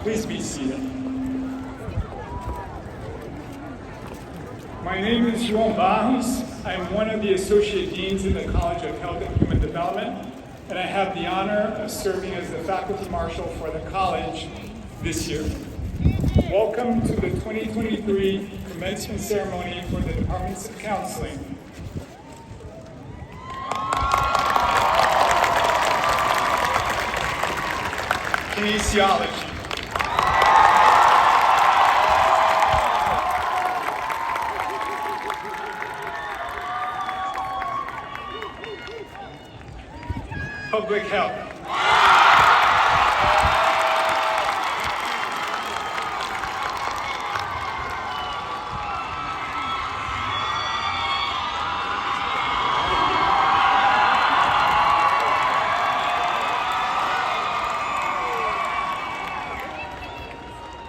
Please be seated. My name is João Barros. I'm one of the Associate Deans in the College of Health and Human Development, and I have the honor of serving as the Faculty Marshal for the college this year. Welcome to the 2023 commencement ceremony for the Departments of Counseling. Kinesiology. Public health.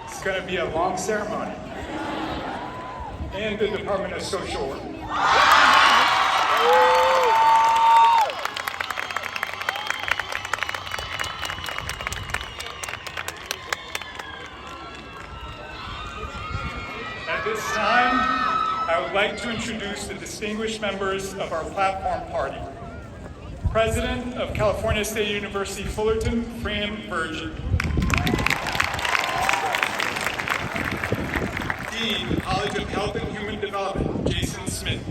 It's going to be a long ceremony. And the Department of Social Work. At this time, I would like to introduce the distinguished members of our platform party. President of California State University Fullerton, Fran Virgin. Dean, College of Health and Human Development, Jason Smith.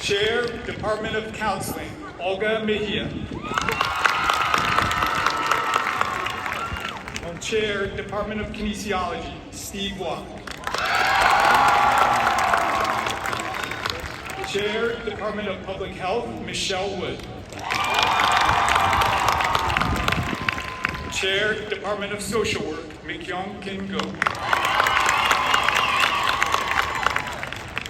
Chair, Department of Counseling, Olga Mejia. Chair, Department of Kinesiology, Steve Walk. Chair, Department of Public Health, Michelle Wood. Chair, Department of Social Work, Mikyung Kim Go.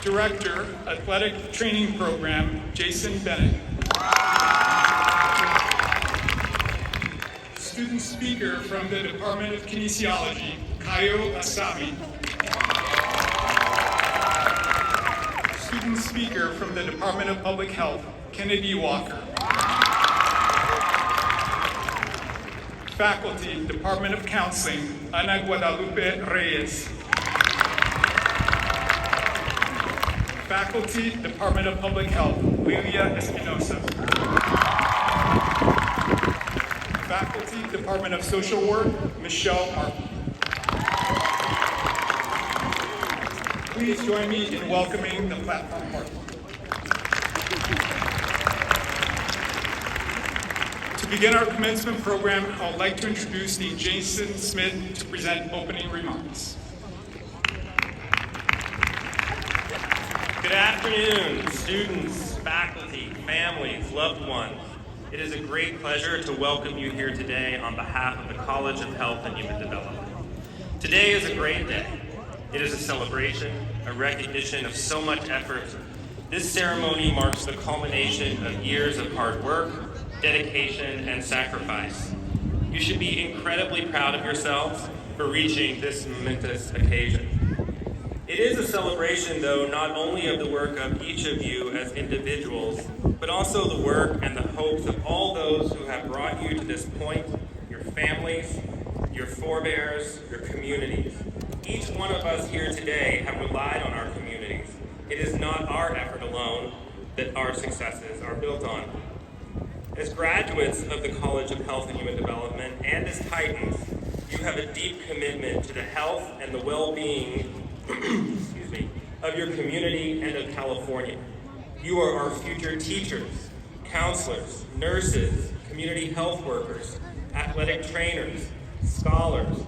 Director, Athletic Training Program, Jason Bennett. Student speaker from the Department of Kinesiology, Kayo Asami. Student speaker from the Department of Public Health, Kennedy Walker. Faculty, Department of Counseling, Ana Guadalupe Reyes. Faculty, Department of Public Health, Lilia Espinosa. Faculty, Department of Social Work, Michelle Martin. Please join me in welcoming the platform party. To begin our commencement program, I would like to introduce Dean Jason Smith to present opening remarks. Good afternoon, students, faculty, families, loved ones. It is a great pleasure to welcome you here today on behalf of the College of Health and Human Development. Today is a great day. It is a celebration, a recognition of so much effort. This ceremony marks the culmination of years of hard work, dedication, and sacrifice. You should be incredibly proud of yourselves for reaching this momentous occasion. It is a celebration, though, not only of the work of each of you as individuals, but also the work and the hopes of all those who have brought you to this point, your families, your forebears, your communities. Each one of us here today have relied on our communities. It is not our effort alone that our successes are built on. As graduates of the College of Health and Human Development and as Titans, you have a deep commitment to the health and the well-being of your community and of California. You are our future teachers, counselors, nurses, community health workers, athletic trainers, scholars,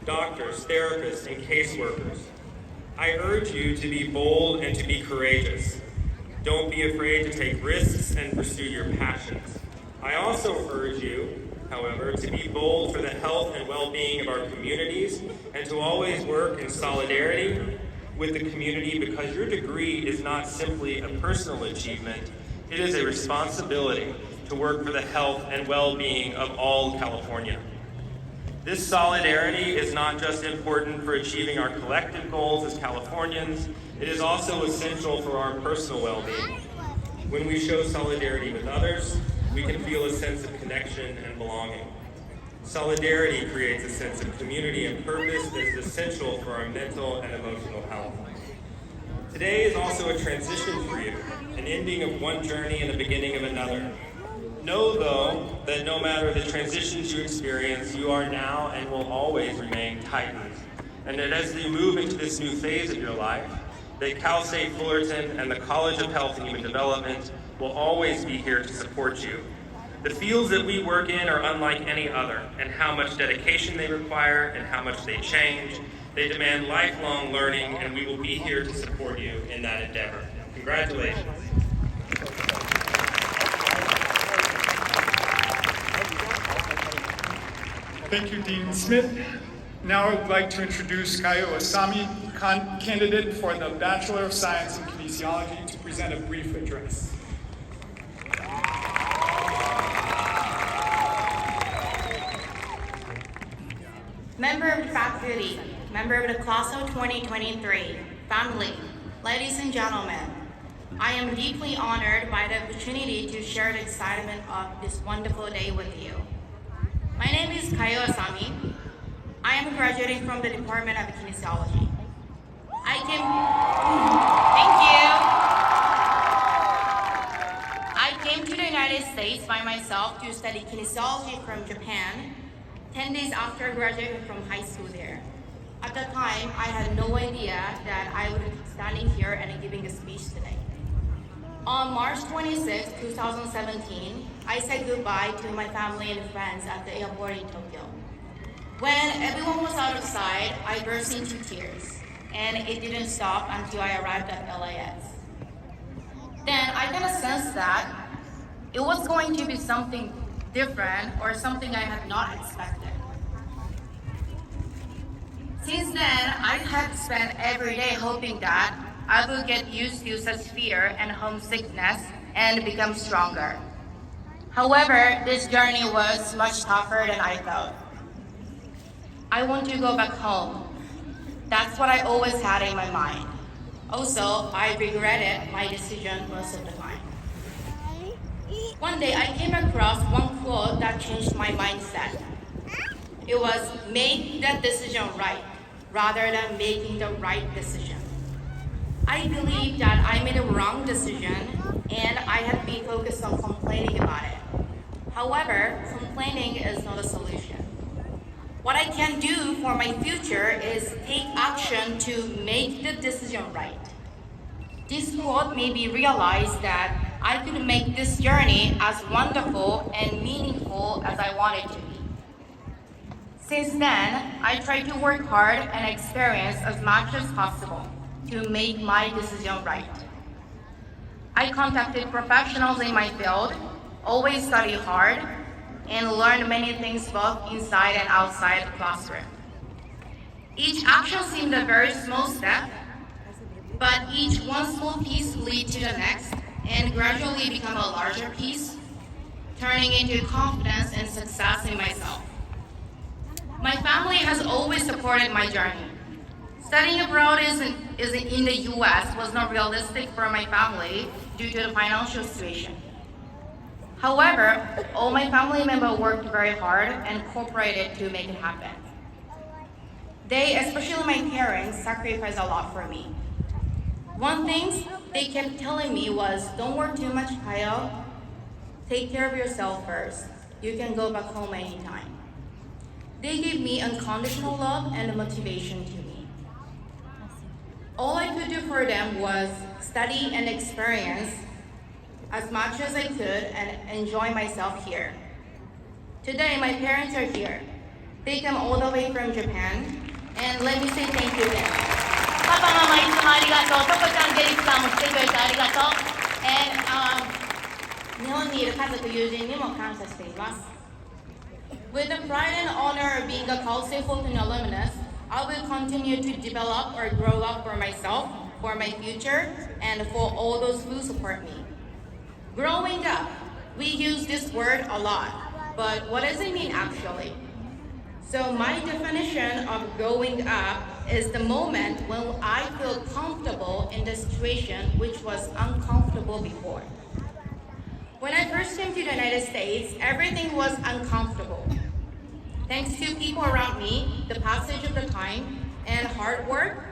doctors, therapists, and caseworkers. I urge you to be bold and to be courageous. Don't be afraid to take risks and pursue your passions. I also urge you, however, to be bold for the health and well-being of our communities and to always work in solidarity with the community, because your degree is not simply a personal achievement, it is a responsibility to work for the health and well-being of all California. This solidarity is not just important for achieving our collective goals as Californians, it is also essential for our personal well-being. When we show solidarity with others, we can feel a sense of connection and belonging. Solidarity creates a sense of community and purpose that is essential for our mental and emotional health. Today is also a transition for you, an ending of one journey and the beginning of another. Know, though, that no matter the transitions you experience, you are now and will always remain Titans. And that as you move into this new phase of your life, that Cal State Fullerton and the College of Health and Human Development will always be here to support you. The fields that we work in are unlike any other, and how much dedication they require and how much they change. They demand lifelong learning, and we will be here to support you in that endeavor. Congratulations. Thank you, Dean Smith. Now I would like to introduce Kayo Asami, candidate for the Bachelor of Science in Kinesiology, to present a brief address. Member of the faculty, member of the class of 2023, family, ladies and gentlemen, I am deeply honored by the opportunity to share the excitement of this wonderful day with you. My name is Kayo Asami. I am graduating from the Department of Kinesiology. I came to the United States by myself to study kinesiology from Japan 10 days after graduating from high school there. At the time, I had no idea that I would be standing here and giving a speech today. On March 26, 2017, I said goodbye to my family and friends at the airport in Tokyo. When everyone was out of sight, I burst into tears, and it didn't stop until I arrived at LAX. Then I kind of sensed that it was going to be something different or something I had not expected. Since then, I had spent every day hoping that I would get used to such fear and homesickness and become stronger. However, this journey was much tougher than I thought. I want to go back home. That's what I always had in my mind. Also, I regretted my decision most of the time. One day, I came across one quote that changed my mindset. It was, make the decision right, rather than making the right decision. I believe that I made a wrong decision, and I had been focused on complaining about it. However, complaining is not a solution. What I can do for my future is take action to make the decision right. This quote made me realize that I could make this journey as wonderful and meaningful as I wanted to be. Since then, I try to work hard and experience as much as possible to make my decision right. I contacted professionals in my field, always study hard, and learned many things both inside and outside the classroom. Each action seemed a very small step, but each one small piece leads to the next and gradually become a larger piece, turning into confidence and success in myself. My family has always supported my journey. Studying abroad in the US was not realistic for my family due to the financial situation. However, all my family members worked very hard and cooperated to make it happen. They, especially my parents, sacrificed a lot for me. One thing they kept telling me was, don't work too much, Kayo. Take care of yourself first. You can go back home anytime. They gave me unconditional love and motivation to me. All I could do for them was study and experience as much as I could and enjoy myself here. Today, my parents are here. They come all the way from Japan, and let me say thank you to them. パパママいつもありがとう。トコちゃん、デリスさんも来てくれてありがとう。日本にいる家族、友人にも感謝しています。With the pride and honor of being a Cal State Fullerton alumnus, I will continue to develop or grow up for myself, for my future, and for all those who support me. Growing up, we use this word a lot, but what does it mean actually? So my definition of growing up is the moment when I feel comfortable in the situation which was uncomfortable before. When I first came to the United States, everything was uncomfortable. Thanks to people around me, the passage of the time, and hard work,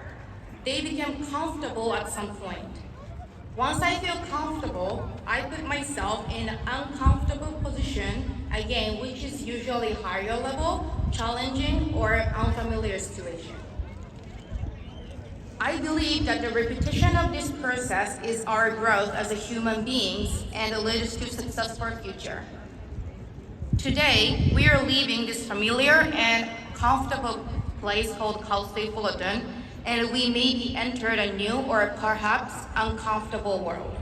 they became comfortable at some point. Once I feel comfortable, I put myself in an uncomfortable position again, which is usually higher level, challenging, or unfamiliar situation. I believe that the repetition of this process is our growth as a human beings and leads to successful future. Today, we are leaving this familiar and comfortable place called Cal State Fullerton, and we may be entered a new or perhaps uncomfortable world.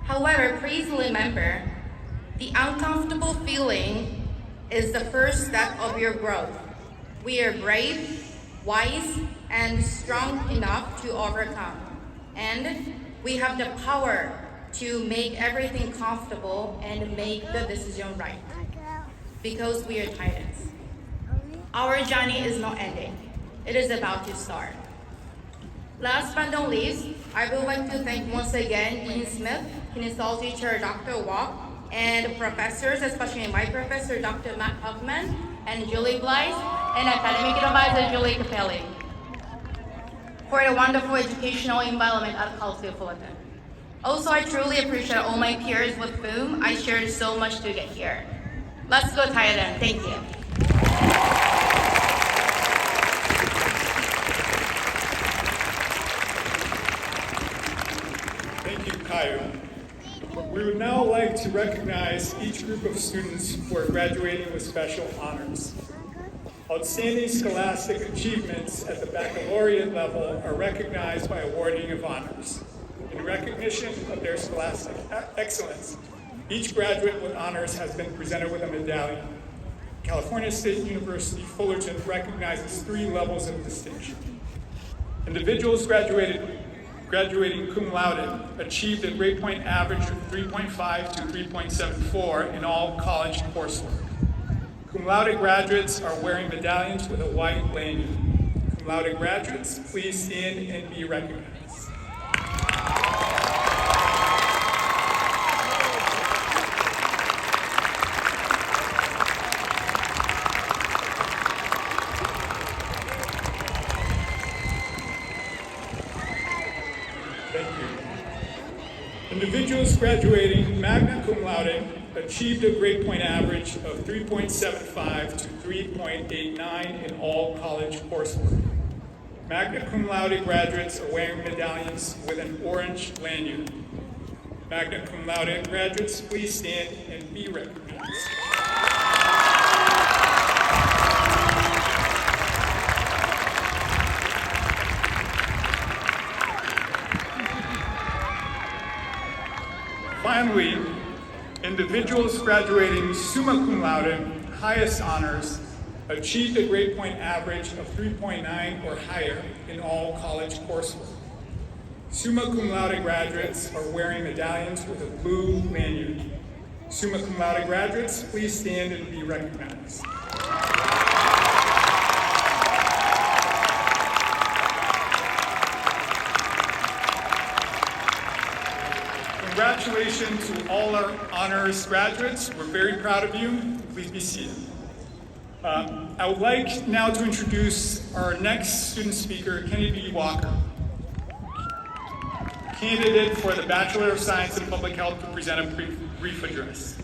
However, please remember, the uncomfortable feeling is the first step of your growth. We are brave, wise, and strong enough to overcome. And we have the power to make everything comfortable and make the decision right. Because we are Titans. Our journey is not ending. It is about to start. Last but not least, I would like to thank once again Dean Smith, Kinesiology Teacher Dr. Walk, and professors, especially my professor, Dr. Matt Huffman, and Julie Blythe, and Academic Advisor Julie Capelli, for the wonderful educational environment at Cal State Fullerton. Also, I truly appreciate all my peers with whom I shared so much to get here. Let's go Titan. Thank you. Thank you, Caio. We would now like to recognize each group of students who are graduating with special honors. Outstanding scholastic achievements at the baccalaureate level are recognized by awarding of honors. In recognition of their scholastic excellence, each graduate with honors has been presented with a medallion. California State University Fullerton recognizes 3 levels of distinction. Individuals graduating cum laude achieved a grade point average of 3.5 to 3.74 in all college coursework. Cum laude graduates are wearing medallions with a white lanyard. Cum laude graduates, please stand and be recognized. Individuals graduating magna cum laude achieved a grade point average of 3.75 to 3.89 in all college coursework. Magna cum laude graduates are wearing medallions with an orange lanyard. Magna cum laude graduates, please stand and be recognized. Finally, individuals graduating summa cum laude, highest honors, achieved a grade point average of 3.9 or higher in all college coursework. Summa cum laude graduates are wearing medallions with a blue lanyard. Summa cum laude graduates, please stand and be recognized. Congratulations to all our honors graduates. We're very proud of you. Please be seated. I would like now to introduce our next student speaker, Kennedy Walker, candidate for the Bachelor of Science in Public Health, to present a brief address.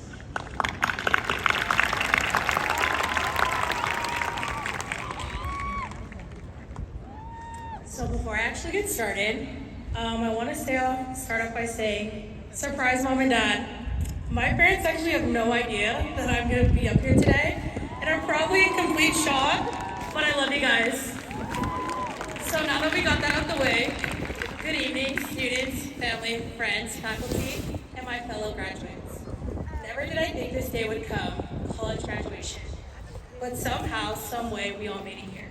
So before I actually get started, I want to start off by saying, surprise mom and dad. My parents actually have no idea that I'm going to be up here today, and I'm probably in complete shock, but I love you guys. So now that we got that out the way, good evening, students, family, friends, faculty, and my fellow graduates. Never did I think this day would come, college graduation, but somehow, some way, we all made it here.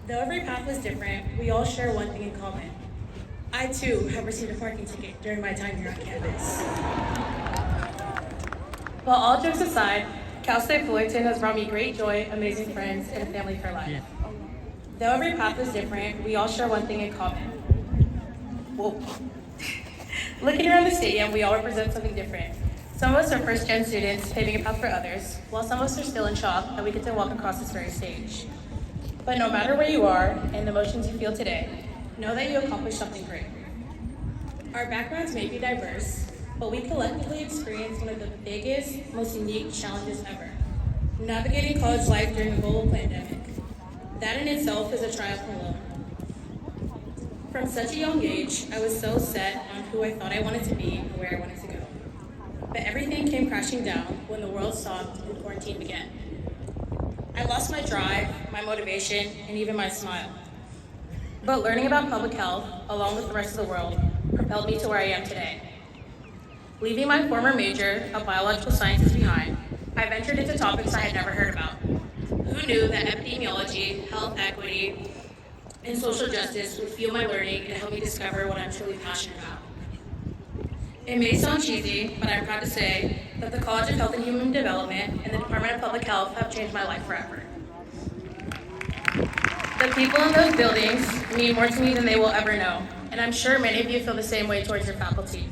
Though every path was different, we all share one thing in common. I too have received a parking ticket during my time here on campus. Well, all jokes aside, Cal State Fullerton has brought me great joy, amazing friends, and a family for life. Though every path is different, we all share one thing in common. Whoa. Looking around the stadium, we all represent something different. Some of us are first-gen students paving a path for others, while some of us are still in shock that we get to walk across this very stage. But no matter where you are and the emotions you feel today, know that you accomplished something great. Our backgrounds may be diverse, but we collectively experienced one of the biggest, most unique challenges ever: navigating college life during a global pandemic. That in itself is a triumph alone. From such a young age, I was so set on who I thought I wanted to be and where I wanted to go. But everything came crashing down when the world stopped and quarantine began. I lost my drive, my motivation, and even my smile. But learning about public health, along with the rest of the world, propelled me to where I am today. Leaving my former major of biological sciences behind, I ventured into topics I had never heard about. Who knew that epidemiology, health equity, and social justice would fuel my learning and help me discover what I'm truly passionate about? It may sound cheesy, but I'm proud to say that the College of Health and Human Development and the Department of Public Health have changed my life forever. The people in those buildings mean more to me than they will ever know, and I'm sure many of you feel the same way towards your faculty.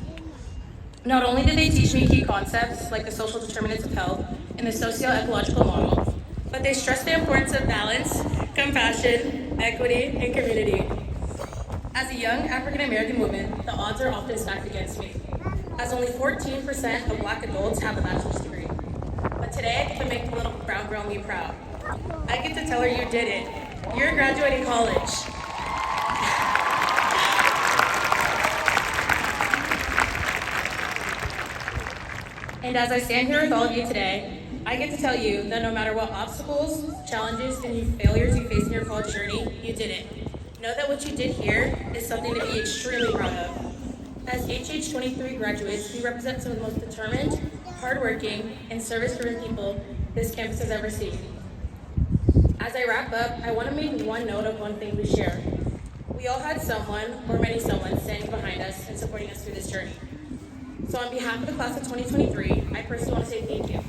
Not only did they teach me key concepts like the social determinants of health and the socio-ecological model, but they stressed the importance of balance, compassion, equity, and community. As a young African-American woman, the odds are often stacked against me, as only 14% of Black adults have a bachelor's degree. But today, I get to make the little brown girl me proud. I get to tell her you did it. You're graduating college. And as I stand here with all of you today, I get to tell you that no matter what obstacles, challenges, and failures you face in your college journey, you did it. Know that what you did here is something to be extremely proud of. As HH23 graduates, we represent some of the most determined, hardworking, and service-driven people this campus has ever seen. As I wrap up, I want to make one note of one thing we share. We all had someone, or many someone, standing behind us and supporting us through this journey. So on behalf of the class of 2023, I personally want to say thank you.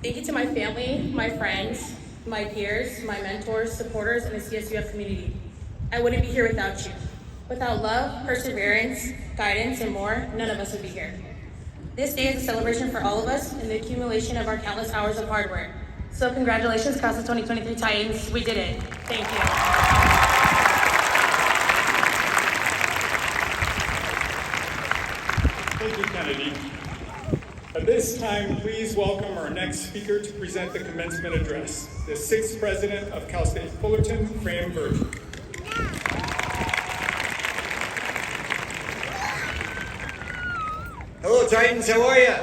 Thank you to my family, my friends, my peers, my mentors, supporters, and the CSUF community. I wouldn't be here without you. Without love, perseverance, guidance, and more, none of us would be here. This day is a celebration for all of us and the accumulation of our countless hours of hard work. So congratulations, class of 2023 Titans. We did it. Thank you. Thank you, Kennedy. At this time, please welcome our next speaker to present the commencement address, the 6th President of Cal State Fullerton, Fran Burge. Hello, Titans, how are ya?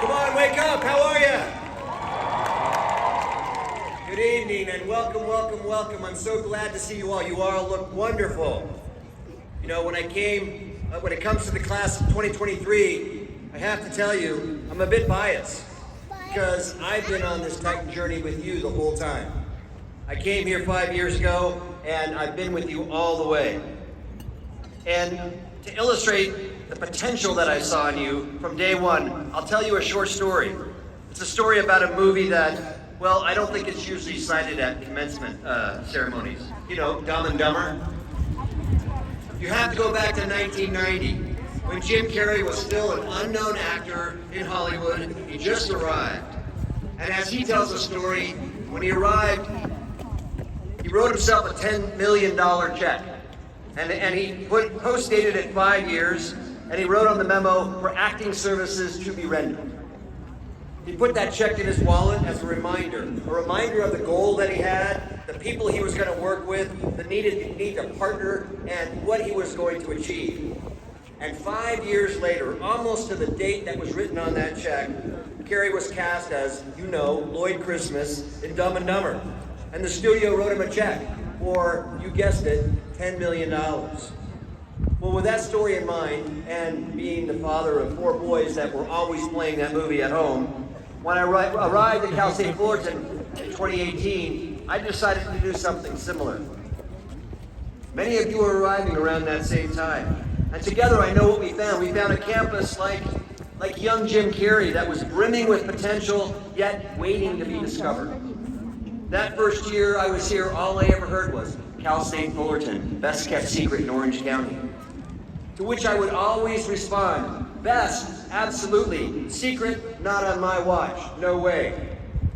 Come on, wake up, how are ya? Good evening and welcome, welcome, welcome. I'm so glad to see you all. You all look wonderful. You know, when it comes to the class of 2023, I have to tell you, I'm a bit biased because I've been on this Titan journey with you the whole time. I came here 5 years ago and I've been with you all the way. And to illustrate the potential that I saw in you from day one, I'll tell you a short story. It's a story about a movie that, well, I don't think it's usually cited at commencement ceremonies. You know, Dumb and Dumber. You have to go back to 1990, when Jim Carrey was still an unknown actor in Hollywood. He just arrived. And as he tells the story, when he arrived, he wrote himself a $10 million check. And he post-dated it 5 years, and he wrote on the memo, "For acting services to be rendered." He put that check in his wallet as a reminder of the goal that he had, the people he was going to work with, the need to partner, and what he was going to achieve. And 5 years later, almost to the date that was written on that check, Carrey was cast as, you know, Lloyd Christmas in Dumb and Dumber. And the studio wrote him a check for, you guessed it, $10 million. Well, with that story in mind, and being the father of 4 boys that were always playing that movie at home, when I arrived at Cal State Fullerton in 2018, I decided to do something similar. Many of you are arriving around that same time. And together I know what we found. We found a campus like young Jim Carrey that was brimming with potential, yet waiting to be discovered. That first year I was here, all I ever heard was Cal State Fullerton, best kept secret in Orange County. To which I would always respond, best, absolutely. Secret, not on my watch, no way.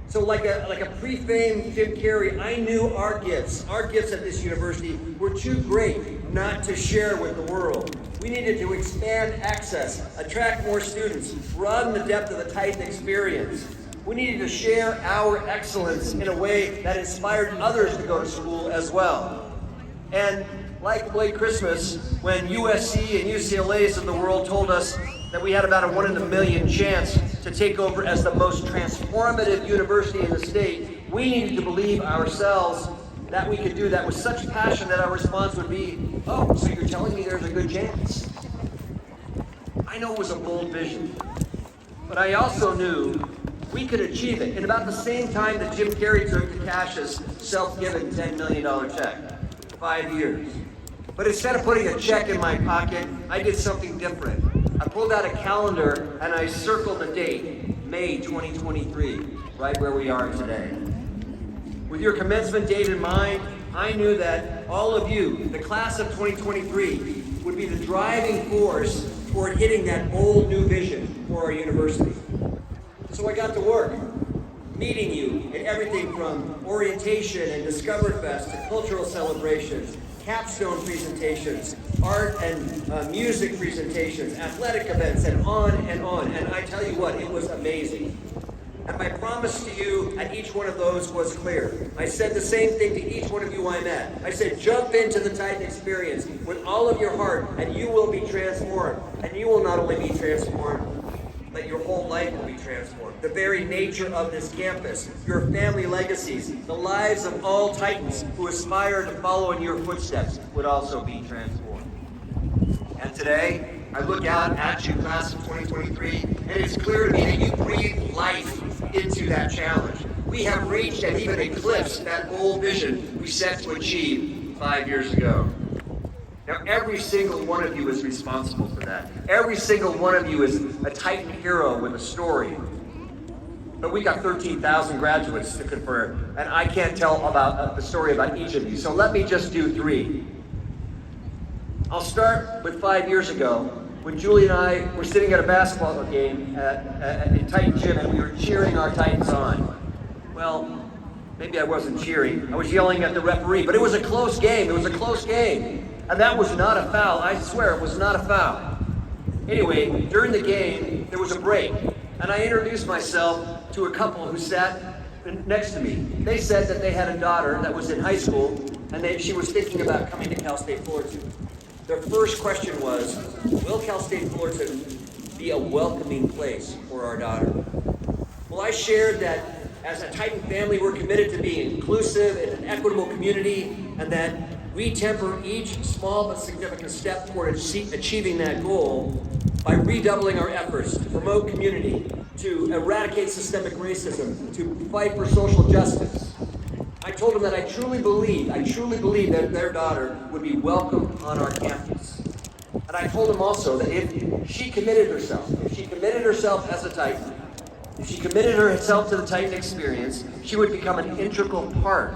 So like a pre-famed Jim Carrey, I knew our gifts at this university were too great not to share with the world. We needed to expand access, attract more students, broaden the depth of the Titan experience. We needed to share our excellence in a way that inspired others to go to school as well. And like Blake Christmas, when USC and UCLA's of the world told us that we had about a 1 in a million chance to take over as the most transformative university in the state, we needed to believe ourselves that we could do that with such passion that our response would be, oh, so you're telling me there's a good chance? I know it was a bold vision, but I also knew we could achieve it in about the same time that Jim Carrey took to cash his self-given $10 million check. 5 years. But instead of putting a check in my pocket, I did something different. I pulled out a calendar and I circled the date, May 2023, right where we are today. With your commencement date in mind, I knew that all of you, the class of 2023, would be the driving force toward hitting that bold new vision for our university. So I got to work, meeting you in everything from orientation and Discover Fest to cultural celebrations, capstone presentations, art and music presentations, athletic events, and on and on. And I tell you what, it was amazing. And my promise to you at each one of those was clear. I said the same thing to each one of you I met. I said, jump into the Titan experience with all of your heart, and you will be transformed. And you will not only be transformed, but your whole life will be transformed. The very nature of this campus, your family legacies, the lives of all Titans who aspire to follow in your footsteps would also be transformed. And today, I look out at you, class of 2023, and it's clear to me that you breathe life into that challenge. We have reached and even eclipsed that bold vision we set to achieve 5 years ago. Now, every single one of you is responsible for that. Every single one of you is a Titan hero with a story. But we got 13,000 graduates to confer, and I can't tell about the story about each of you. So let me just do 3. I'll start with 5 years ago, when Julie and I were sitting at a basketball game in Titan Gym, and we were cheering our Titans on. Well, maybe I wasn't cheering. I was yelling at the referee, but it was a close game. It was a close game. And that was not a foul. I swear it was not a foul. Anyway, during the game, there was a break. And I introduced myself to a couple who sat next to me. They said that they had a daughter that was in high school, and she was thinking about coming to Cal State Fullerton. Their first question was, will Cal State Fullerton be a welcoming place for our daughter? Well, I shared that as a Titan family, we're committed to being inclusive in an equitable community, and that we temper each small but significant step toward achieving that goal by redoubling our efforts to promote community, to eradicate systemic racism, to fight for social justice. I told them that I truly believe that their daughter would be welcome on our campus. And I told them also that if she committed herself as a Titan, if she committed herself to the Titan experience, she would become an integral part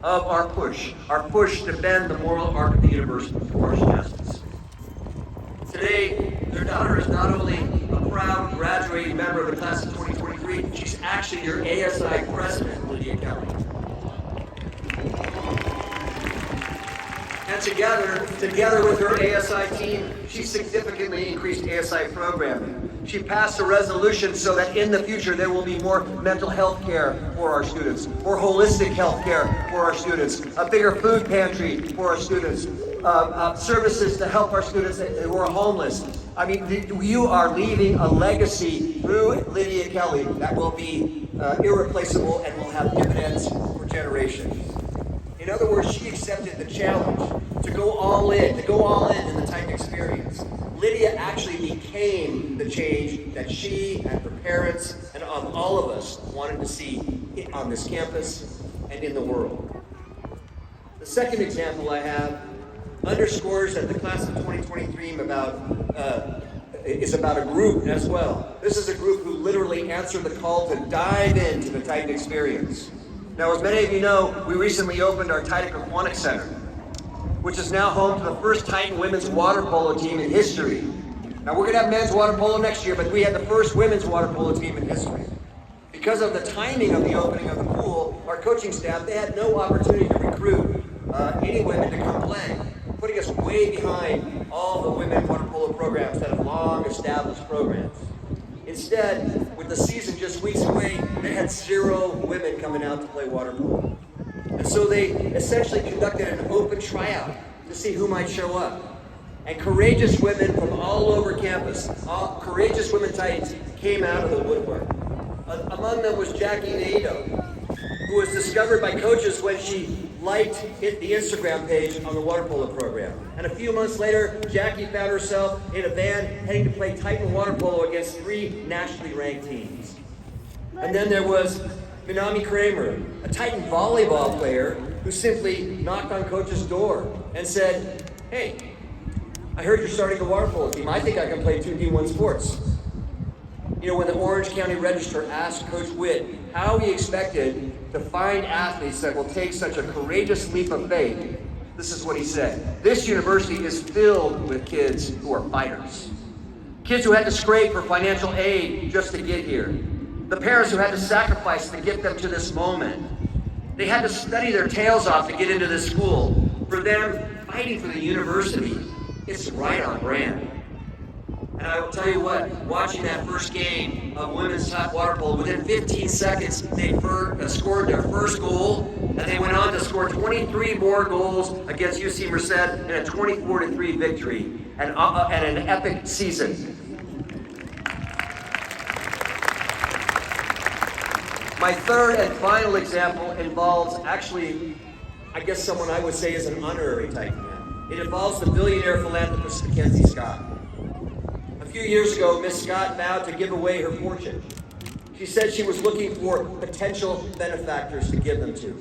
of our push to bend the moral arc of the university towards justice. Today, their daughter is not only a proud graduating member of the class of 2023, she's actually your ASI president, Lydia Kelly. And together with her ASI team, she significantly increased ASI programming. She passed a resolution so that in the future there will be more mental health care for our students, more holistic health care for our students, a bigger food pantry for our students, services to help our students who are homeless. I mean, you are leaving a legacy through Lydia Kelly that will be irreplaceable and will have dividends for generations. In other words, she accepted the challenge to go all in the Titan experience. Lydia actually became the change that she and her parents and all of us wanted to see on this campus and in the world. The second example I have underscores that the class of 2023 is about a group as well. This is a group who literally answered the call to dive into the Titan experience. Now, as many of you know, we recently opened our Titan Aquatic Center, which is now home to the first Titan women's water polo team in history. Now we're gonna have men's water polo next year, but we had the first women's water polo team in history. Because of the timing of the opening of the pool, our coaching staff, they had no opportunity to recruit any women to come play, putting us way behind all the women water polo programs that have long established programs. Instead, with the season just weeks away, they had 0 women coming out to play water polo. And so they essentially conducted an open tryout to see who might show up. And courageous women from all over campus, courageous women Titans, came out of the woodwork. Among them was Jackie Naito, who was discovered by coaches when she hit the Instagram page on the water polo program. And a few months later, Jackie found herself in a van heading to play Titan water polo against 3 nationally ranked teams. And then there was Minami Kramer, a Titan volleyball player who simply knocked on coach's door and said, "Hey, I heard you're starting a water polo team. I think I can play 2D1 sports." You know, when the Orange County Register asked Coach Witt how he expected to find athletes that will take such a courageous leap of faith, this is what he said. "This university is filled with kids who are fighters. Kids who had to scrape for financial aid just to get here. The parents who had to sacrifice to get them to this moment. They had to study their tails off to get into this school. For them, fighting for the university, it's right on brand." And I will tell you what, watching that first game of women's top water polo, within 15 seconds, they scored their first goal, and they went on to score 23 more goals against UC Merced in a 24-3 victory, and an epic season. My third and final example involves actually, I guess someone I would say is an honorary Titan man. It involves the billionaire philanthropist Mackenzie Scott. A few years ago, Miss Scott vowed to give away her fortune. She said she was looking for potential benefactors to give them to.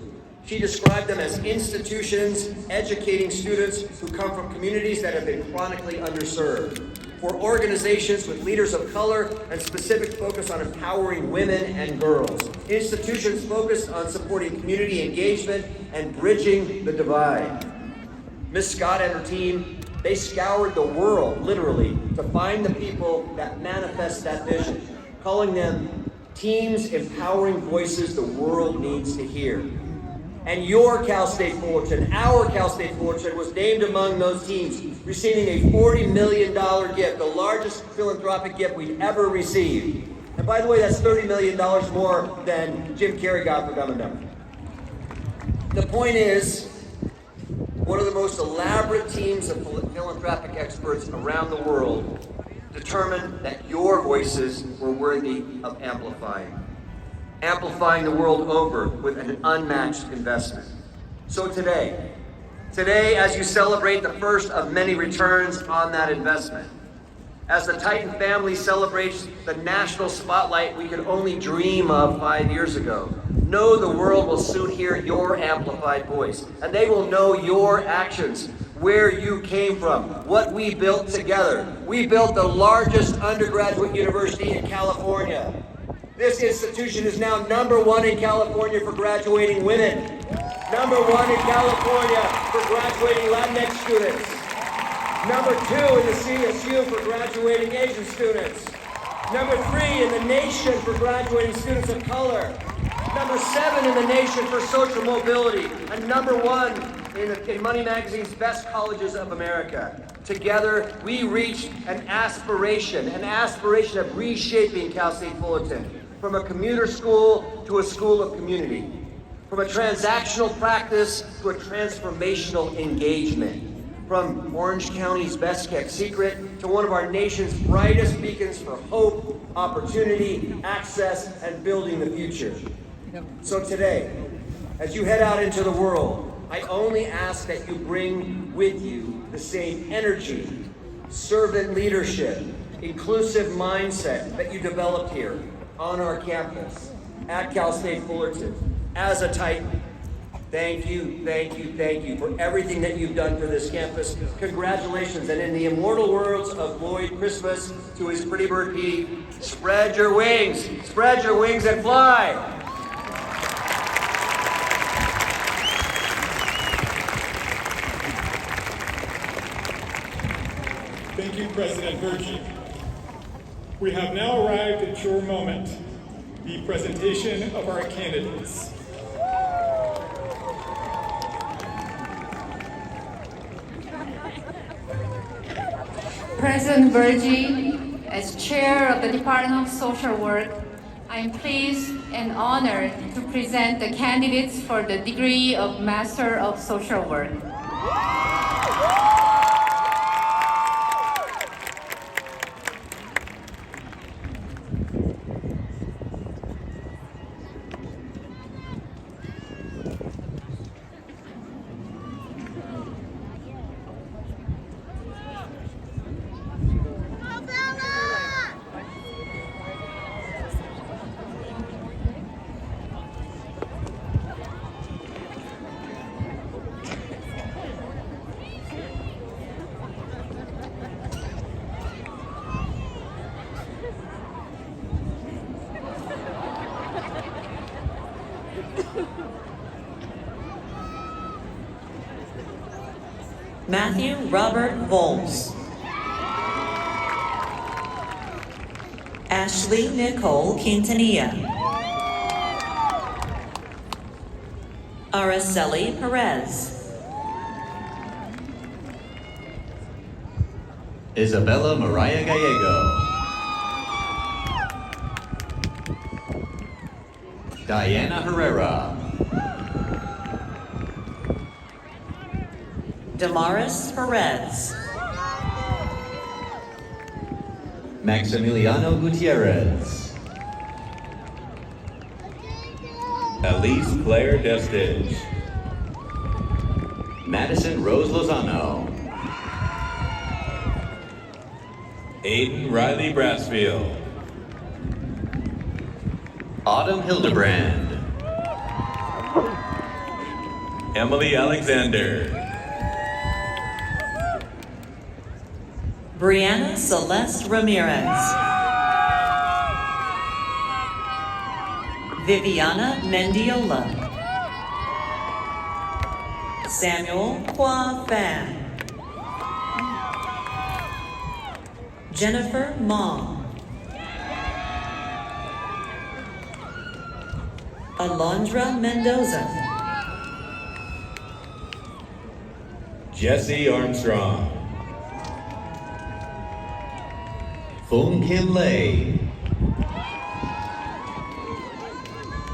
She described them as institutions educating students who come from communities that have been chronically underserved, for organizations with leaders of color and specific focus on empowering women and girls, institutions focused on supporting community engagement and bridging the divide. Miss Scott and her team, they scoured the world, literally, to find the people that manifest that vision, calling them teams empowering voices the world needs to hear. And your Cal State Fullerton, our Cal State Fullerton, was named among those teams, receiving a $40 million gift, the largest philanthropic gift we've ever received. And by the way, that's $30 million more than Jim Carrey got for Dumb and Dumber. The point is, one of the most elaborate teams of philanthropic experts around the world determined that your voices were worthy of amplifying the world over with an unmatched investment. So today, as you celebrate the first of many returns on that investment, as the Titan family celebrates the national spotlight we could only dream of 5 years ago, know the world will soon hear your amplified voice, and they will know your actions, where you came from, what we built together. We built the largest undergraduate university in California. This institution is now #1 in California for graduating women, #1 in California for graduating Latinx students, #2 in the CSUF for graduating Asian students, #3 in the nation for graduating students of color, #7 in the nation for social mobility, and #1 in Money Magazine's Best Colleges of America. Together, we reached an aspiration of reshaping Cal State Fullerton from a commuter school to a school of community, from a transactional practice to a transformational engagement, from Orange County's best kept secret to one of our nation's brightest beacons for hope, opportunity, access, and building the future. So today, as you head out into the world, I only ask that you bring with you the same energy, servant leadership, inclusive mindset that you developed here on our campus at Cal State Fullerton as a Titan. Thank you, thank you, thank you for everything that you've done for this campus. Congratulations, and in the immortal words of Lloyd Christmas to his pretty bird Petey, spread your wings and fly. Thank you, President Virgie. We have now arrived at your moment, the presentation of our candidates. President Virgie, as Chair of the Department of Social Work, I am pleased and honored to present the candidates for the degree of Master of Social Work. Matthew Robert Volz. Ashley Nicole Quintanilla. Araceli Perez. Isabella Mariah Gallego. Diana Herrera. Damaris Perez. Maximiliano Gutierrez. Elise Claire Destige. Madison Rose Lozano. Aiden Riley Brassfield. Autumn Hildebrand. Emily Alexander. Brianna Celeste Ramirez. Viviana Mendiola. Samuel Hua Fan. Jennifer Ma. Alondra Mendoza. Jesse Armstrong. Phung Kim Lei.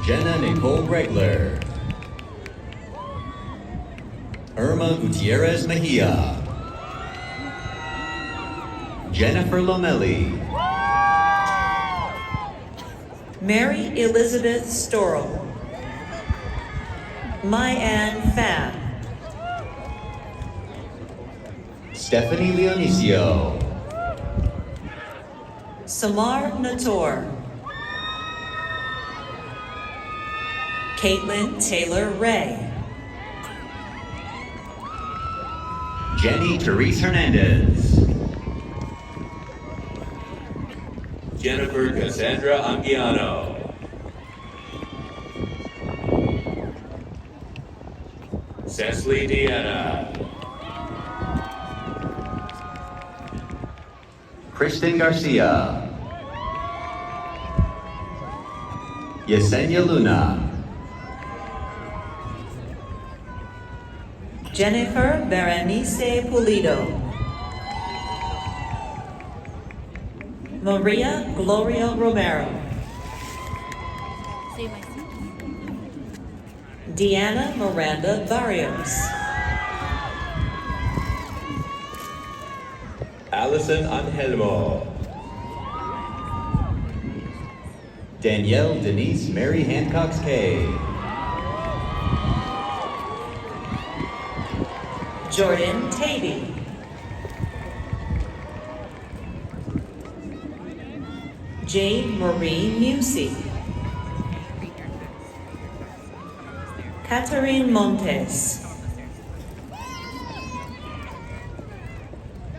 Jenna Nicole Regler. Irma Gutierrez Mejia. Jennifer Lomelli. Mary Elizabeth Storrell. My-Ann Pham. Stephanie Leonicio. Samar Nator. Caitlin Taylor Ray. Jenny Therese Hernandez. Jennifer Cassandra Anguiano. Cecily Deanna. Kristen Garcia. Yesenia Luna. Jennifer Berenice Pulido. Maria Gloria Romero. Deanna Miranda Barrios. Allison Angelmo. Danielle Denise Mary Hancox Kay. Jordan Tavy. Jade Marie Musey. Catherine Montes.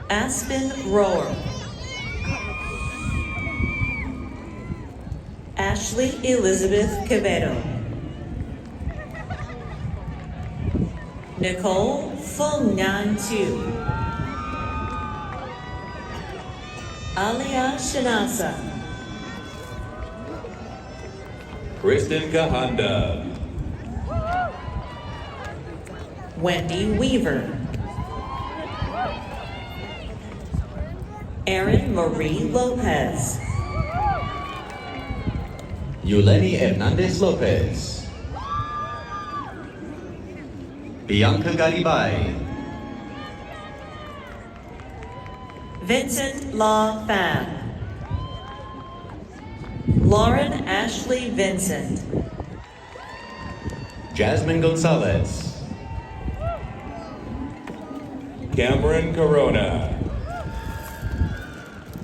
Aspen Rower. Ashley Elizabeth Quevedo. Nicole Feng Nan Tu. Alia Shinasa. Kristen Kahanda. Wendy Weaver. Erin Marie Lopez. Yuleni Hernandez Lopez. Bianca Garibay. Vincent La Pham. Lauren Ashley Vincent. Jasmine Gonzalez. Cameron Corona.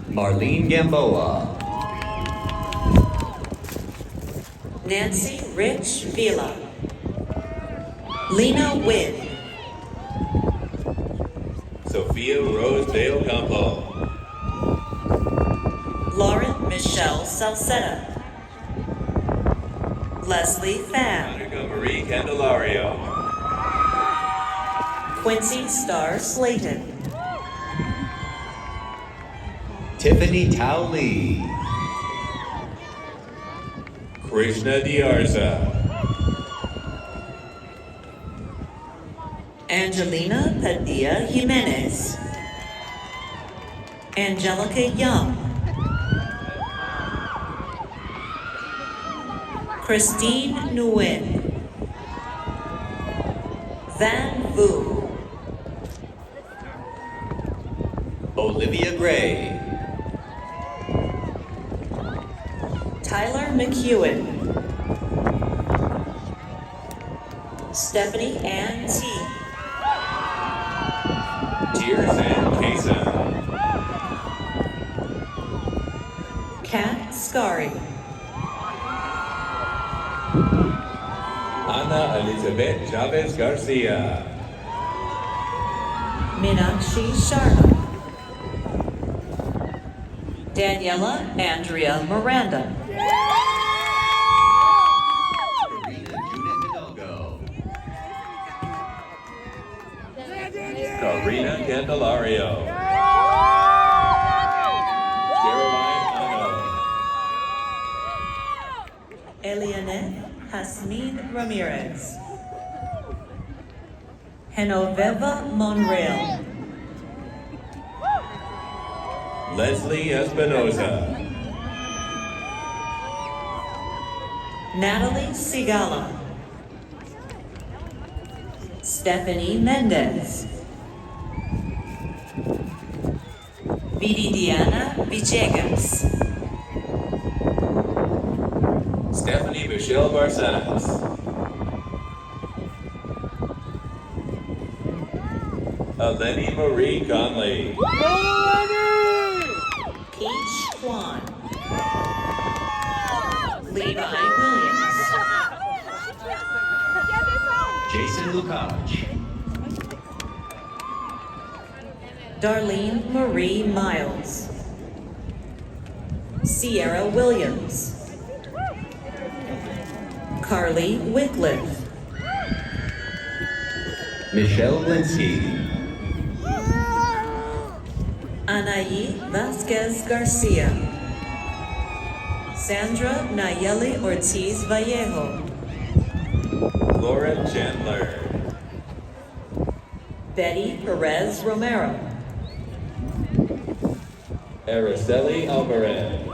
Marlene Gamboa. Nancy Rich Vila. Lena Wynn. Sophia Rose Dale Campo. Lauren Michelle Salcetta. Leslie Pham. Monica Marie Candelario. Quincy Star Slayton. Tiffany Tao Lee. Krishna Diarza. Angelina Padilla Jimenez. Angelica Young. Christine Nguyen. Van Vu. Olivia Gray. Tyler McEwen. Stephanie Ann T. Tirzan Kaysen. Kat Scary. Ana Elizabeth Chavez Garcia. Meenakshi Sharma. Daniela Andrea Miranda. Karina Judith Hidalgo. Karina Candelario. Caroline Ano. Eliane Hasmin Ramirez. Genoveva Monreal. Leslie Espinoza. Natalie Sigala. Stephanie Mendez. Viridiana Villegas. Stephanie Michelle Barcenas. Eleni Marie Conley. Peach Kwan. Levi Williams. Jason Lukács. Darlene Marie Miles. Sierra Williams. Carly Wycliffe. Michelle Blinsky. Anaí Vasquez Garcia. Sandra Nayeli Ortiz Vallejo. Lauren Chandler. Betty Perez Romero. Araceli Alvarez.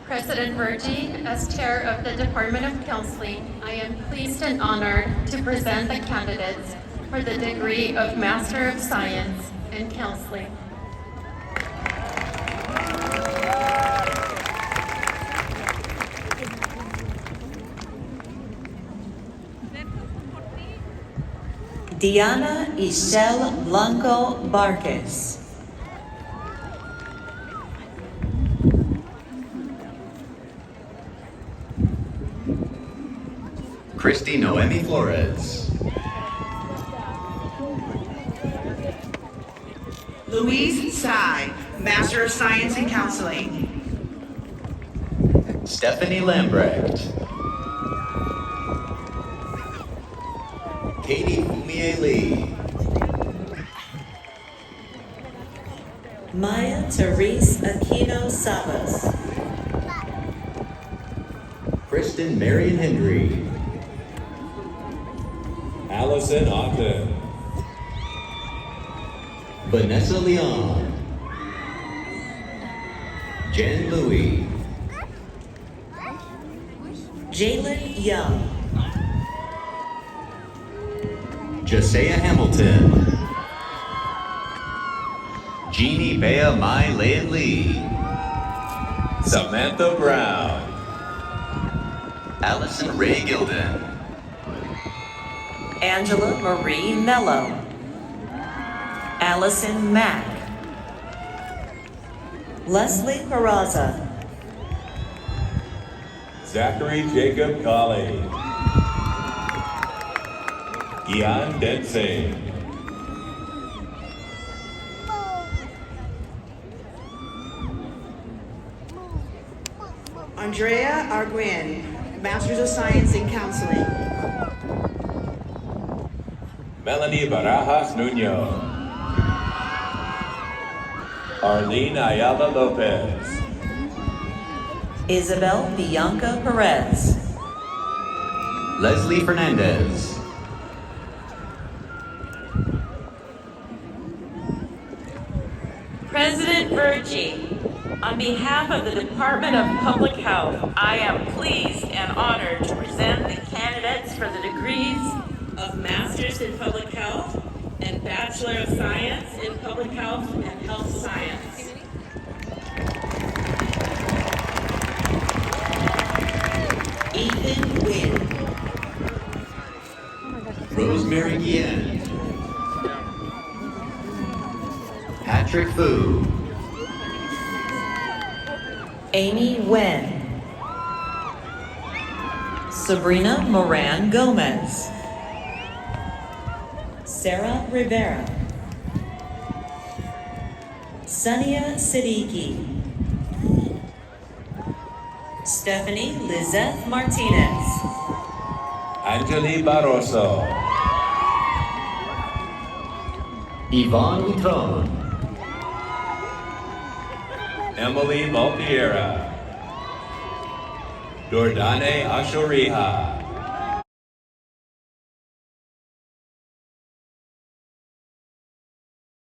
President Virgie, as Chair of the Department of Counseling, I am pleased and honored to present the candidates for the degree of Master of Science in Counseling. Diana Ishel Blanco Barques. Christy Noemi Flores. Louise Tsai, Master of Science in Counseling. Stephanie Lambrecht. Katie Fumie Lee. Maya Therese Aquino Sabas. Kristen Marion Hendry. Allison Ogden. Vanessa Leon. Jen Louie. Jalen Young. Josiah Hamilton. Jeannie Bea Mai Leon Lee. Samantha Brown. Allison Ray Gilden. Angela Marie Mello. Allison Mack. Leslie Peraza. Zachary Jacob Colley. Ian Densing. Andrea Arguin, Master's of Science in Counseling. Melanie Barajas Nuno. Arlene Ayala Lopez. Isabel Bianca Perez. Leslie Fernandez. President Virgie, on behalf of the Department of Public Health, I am pleased and honored to present the candidates for the degrees of Master's in Public Health and Bachelor of Science in Public Health and Health Science. Ethan Wynn. Rosemary Guillen. Patrick Fu. Amy Wen. Sabrina Moran Gomez. Sarah Rivera. Sania Siddiqui. Stephanie Lizeth Martinez. Angeli Barroso. Yvonne Utron. Emily Valtierra. Dordane Ashoriha.